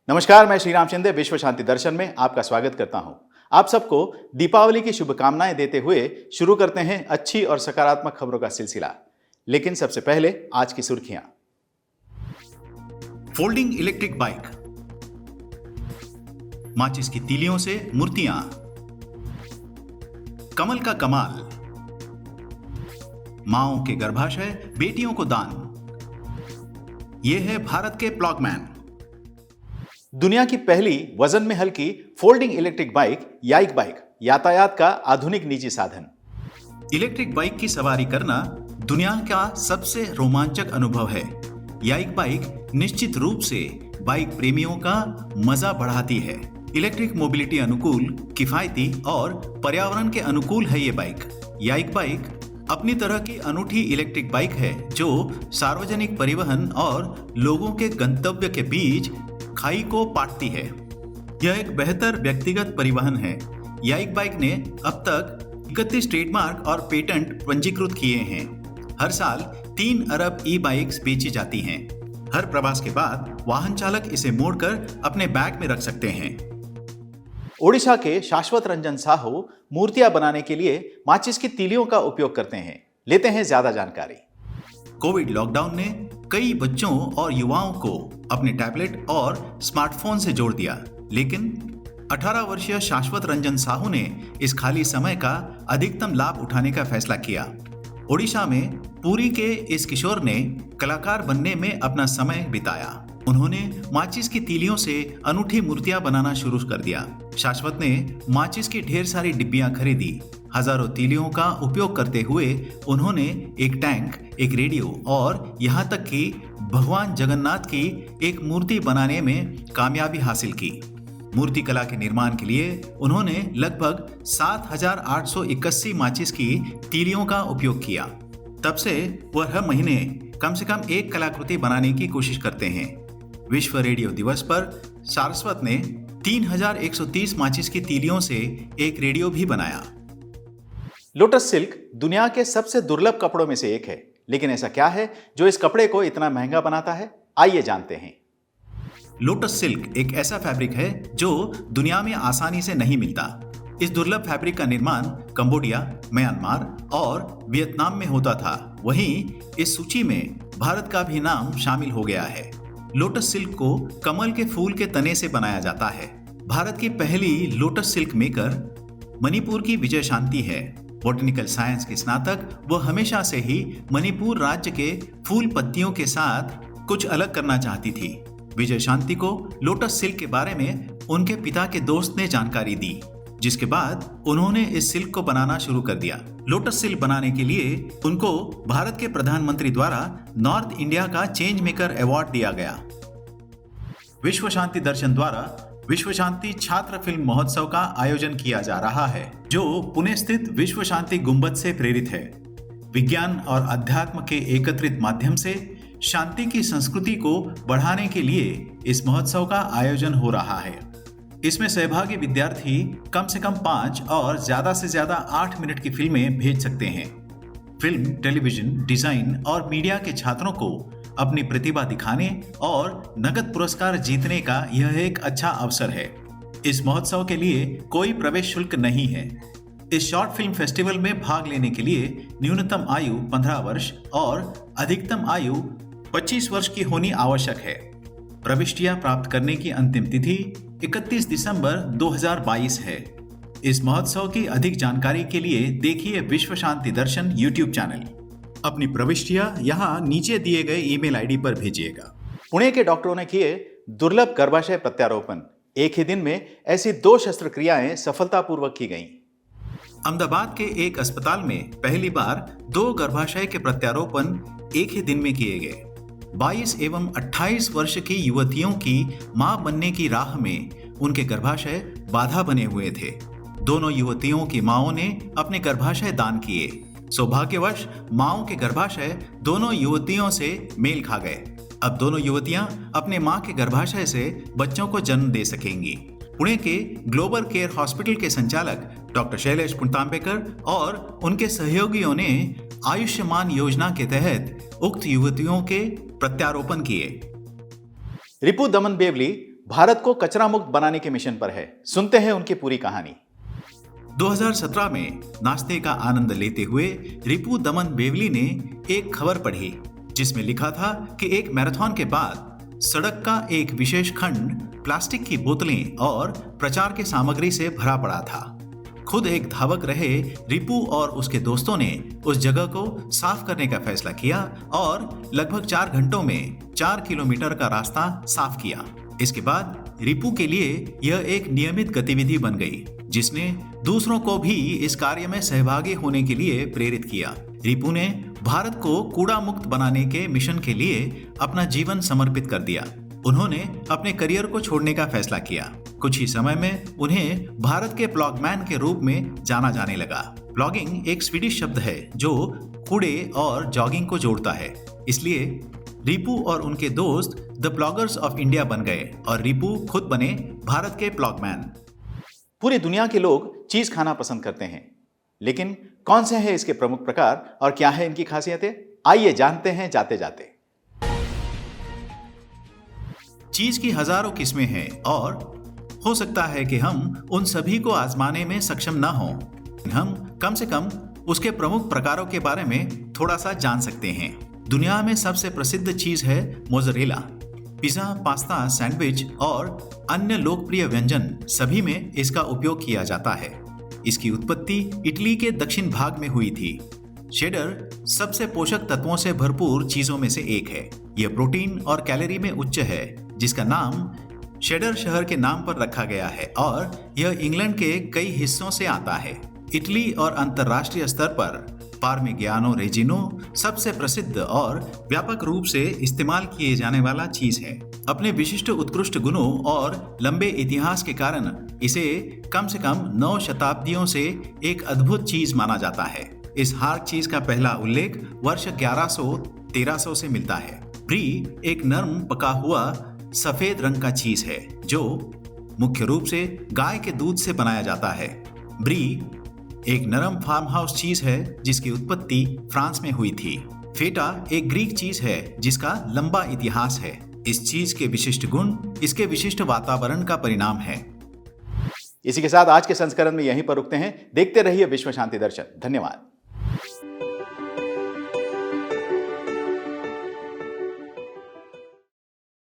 नमस्कार, मैं श्री राम शिंदे विश्व शांति दर्शन में आपका स्वागत करता हूं। आप सबको दीपावली की शुभकामनाएं देते हुए शुरू करते हैं अच्छी और सकारात्मक खबरों का सिलसिला। लेकिन सबसे पहले आज की सुर्खियां। फोल्डिंग इलेक्ट्रिक बाइक, माचिस की तीलियों से मूर्तियां, कमल का कमाल, माओं के गर्भाशय बेटियों को दान। यह है भारत के प्लॉगमैन। दुनिया की पहली वजन में हल्की फोल्डिंग इलेक्ट्रिक बाइक याइक बाइक, यातायात का आधुनिक निजी साधन। इलेक्ट्रिक बाइक की सवारी करना दुनिया का सबसे रोमांचक अनुभव है। याइक बाइक निश्चित रूप से बाइक प्रेमियों का मजा बढ़ाती है। इलेक्ट्रिक मोबिलिटी अनुकूल, किफायती और पर्यावरण के अनुकूल है ये बाइक। याइक बाइक अपनी तरह की अनूठी इलेक्ट्रिक बाइक है जो सार्वजनिक परिवहन और लोगों के गंतव्य के बीच खाई को पाटती है। यह एक बेहतर व्यक्तिगत परिवहन है। याइक बाइक ने अब तक 31 ट्रेडमार्क और पेटेंट पंजीकृत किए हैं। हर साल 3 अरब ई बाइक्स बेची जाती हैं। हर प्रवास के बाद वाहन चालक इसे मोड़कर अपने बैग में रख सकते हैं। ओडिशा के शाश्वत रंजन साहू मूर्तियां बनाने के लिए माचिस की तीलियों का उपयोग करते हैं। लेते हैं ज्यादा जानकारी। कोविड लॉकडाउन ने कई बच्चों और युवाओं को अपने टैबलेट और स्मार्टफोन से जोड़ दिया, लेकिन 18 वर्षीय शाश्वत रंजन साहू ने इस खाली समय का अधिकतम लाभ उठाने का फैसला किया। ओडिशा में पुरी के इस किशोर ने कलाकार बनने में अपना समय बिताया। उन्होंने माचिस की तीलियों से अनूठी मूर्तियां बनाना शुरू कर दिया। शाश्वत ने माचिस की ढेर सारी डिब्बियां खरीदी। हजारों तीलियों का उपयोग करते हुए उन्होंने एक टैंक, एक रेडियो और यहाँ तक कि भगवान जगन्नाथ की एक मूर्ति बनाने में कामयाबी हासिल की। मूर्ति कला के निर्माण के लिए उन्होंने लगभग 7,881 माचिस की तीलियों का उपयोग किया। तब से वह हर महीने कम से कम एक कलाकृति बनाने की कोशिश करते हैं। विश्व रेडियो दिवस पर शाश्वत ने 3,130 माचिस की तीलियों से एक रेडियो भी बनाया। लोटस सिल्क दुनिया के सबसे दुर्लभ कपड़ों में से एक है, लेकिन ऐसा क्या है जो इस कपड़े को इतना महंगा बनाता है? आइए जानते हैं। लोटस सिल्क एक ऐसा फैब्रिक है जो दुनिया में आसानी से नहीं मिलता। इस दुर्लभ फैब्रिक का निर्माण कंबोडिया, म्यांमार और वियतनाम में होता था। वहीं इस सूची में भारत का भी नाम शामिल हो गया है। लोटस सिल्क को कमल के फूल के तने से बनाया जाता है। भारत की पहली लोटस सिल्क मेकर मणिपुर की विजय शांति है। बॉटनिकल साइंस की स्नातक, वो हमेशा से ही मणिपुर राज्य के फूल पत्तियों के साथ कुछ अलग करना चाहती थी। विजय शांति को लोटस सिल्क के बारे में उनके पिता के दोस्त ने जानकारी दी, जिसके बाद उन्होंने इस सिल्क को बनाना शुरू कर दिया। लोटस सिल्क बनाने के लिए उनको भारत के प्रधानमंत्री द्वारा नॉर्थ इंडिया का चेंज मेकर अवार्ड दिया गया। विश्व शांति दर्शन द्वारा विश्व शांति छात्र फिल्म महोत्सव का आयोजन किया जा रहा है, जो पुणे स्थित विश्व शांति गुंबद से प्रेरित है। विज्ञान और अध्यात्म के एकत्रित माध्यम से शांति की संस्कृति को बढ़ाने के लिए इस महोत्सव का आयोजन हो रहा है। इसमें सहभागी विद्यार्थी कम से कम 5 और ज्यादा से ज्यादा 8 मिनट की फिल्में भेज सकते हैं। फिल्म, टेलीविजन, डिजाइन और मीडिया के छात्रों को अपनी प्रतिभा दिखाने और नगद पुरस्कार जीतने का यह एक अच्छा अवसर है। इस महोत्सव के लिए कोई प्रवेश शुल्क नहीं है। इस शॉर्ट फिल्म फेस्टिवल में भाग लेने के लिए न्यूनतम आयु 15 वर्ष और अधिकतम आयु 25 वर्ष की होनी आवश्यक है। प्रविष्टियां प्राप्त करने की अंतिम तिथि 31 दिसंबर 2022 है। इस महोत्सव की अधिक जानकारी के लिए देखिए विश्व शांति दर्शन YouTube चैनल। अपनी प्रविष्टियां यहाँ नीचे दिए गए ईमेल आईडी पर भेजिएगा। पुणे के डॉक्टरों ने किए दुर्लभ गर्भाशय प्रत्यारोपण। एक ही दिन में ऐसी 2 शस्त्रक्रियाएं सफलतापूर्वक की गईं। अहमदाबाद के एक अस्पताल में पहली बार 2 गर्भाशय के प्रत्यारोपण एक ही दिन में किए गए। 22 एवं 28 वर्ष की युवतियों की मां बनने की राह में उनके गर्भाशय बाधा बने हुए थे। दोनों युवतियों की मांओं ने अपने गर्भाशय दान किए। सौभाग्यवश मांओं के गर्भाशय दोनों युवतियों से मेल खा गए। अब दोनों युवतियां अपने मां के गर्भाशय से बच्चों को जन्म दे सकेंगी। पुणे के ग्लोबल केयर हॉस्पिटल के संचालक डॉक्टर शैलेश पुणतांबेकर और उनके सहयोगियों ने आयुष्मान योजना के तहत उक्त युवतियों के प्रत्यारोपण किए। रिपु दमन बेवली भारत को कचरा मुक्त बनाने के मिशन पर है। सुनते हैं उनकी पूरी कहानी। 2017 में नाश्ते का आनंद लेते हुए रिपु दमन बेवली ने एक खबर पढ़ी जिसमें लिखा था कि एक मैराथन के बाद सड़क का एक विशेष खंड प्लास्टिक की बोतलें और प्रचार के सामग्री से भरा पड़ा था। खुद एक धावक रहे रिपु और उसके दोस्तों ने उस जगह को साफ करने का फैसला किया और लगभग 4 घंटों में 4 किलोमीटर का रास्ता साफ किया। इसके बाद रिपु के लिए यह एक नियमित गतिविधि बन गई जिसने दूसरों को भी इस कार्य में सहभागी होने के लिए प्रेरित किया। रिपु ने भारत को कूड़ा मुक्त बनाने के मिशन के लिए अपना जीवन समर्पित कर दिया। उन्होंने अपने करियर को छोड़ने का फैसला किया। कुछ ही समय में उन्हें भारत के प्लॉगमैन के रूप में जाना जाने लगा। प्लॉगिंग एक स्वीडिश शब्द है जो कूड़े और जॉगिंग को जोड़ता है। इसलिए रिपु और उनके दोस्त द प्लॉगर्स ऑफ इंडिया बन गए और रिपु खुद बने भारत के प्लॉगमैन। पूरी दुनिया के लोग चीज खाना पसंद करते हैं, लेकिन कौन से हैं इसके प्रमुख प्रकार और क्या है इनकी खासियतें? आइए जानते हैं जाते जाते। चीज की हजारों किस्में हैं और हो सकता है कि हम उन सभी को आजमाने में सक्षम न हों। हम कम से कम उसके प्रमुख प्रकारों के बारे में थोड़ा सा जान सकते हैं। दुनिया में सबसे प्रसिद्ध चीज है मोज़रेला। पिज़्ज़ा, पास्ता, सैंडविच और अन्य लोकप्रिय व्यंजन सभी में इसका उपयोग किया जाता है। इसकी उत्पत्ति इटली के दक्षिण भाग में हुई थी। शेडर सबसे पोषक तत्वों से भरपूर चीजों में से एक है। यह प्रोटीन और कैलोरी में उच्च है, जिसका नाम शेडर शहर के नाम पर रखा गया है और यह इंग्लैंड के कई हिस्सों से आता है। इटली और अंतर्राष्ट्रीय स्तर पर पार्मिगियानो रेजिनो सबसे प्रसिद्ध और व्यापक रूप से इस्तेमाल किए जाने वाला चीज है। अपने विशिष्ट उत्कृष्ट गुणों और लंबे इतिहास के कारण इसे कम से कम 9 शताब्दियों से एक अद्भुत चीज माना जाता है। इस हार्ड चीज का पहला उल्लेख वर्ष 1100-1300 से मिलता है। ब्री एक नरम पका हुआ सफेद रंग का चीज है जो मुख्य रूप से गाय के दूध से बनाया जाता है। ब्री एक नरम फार्म हाउस चीज है जिसकी उत्पत्ति फ्रांस में हुई थी। फेटा एक ग्रीक चीज है जिसका लंबा इतिहास है। इस चीज के विशिष्ट गुण इसके विशिष्ट वातावरण का परिणाम है। इसी के साथ आज के संस्करण में यहीं पर रुकते हैं। देखते रहिए विश्व शांति दर्शन। धन्यवाद।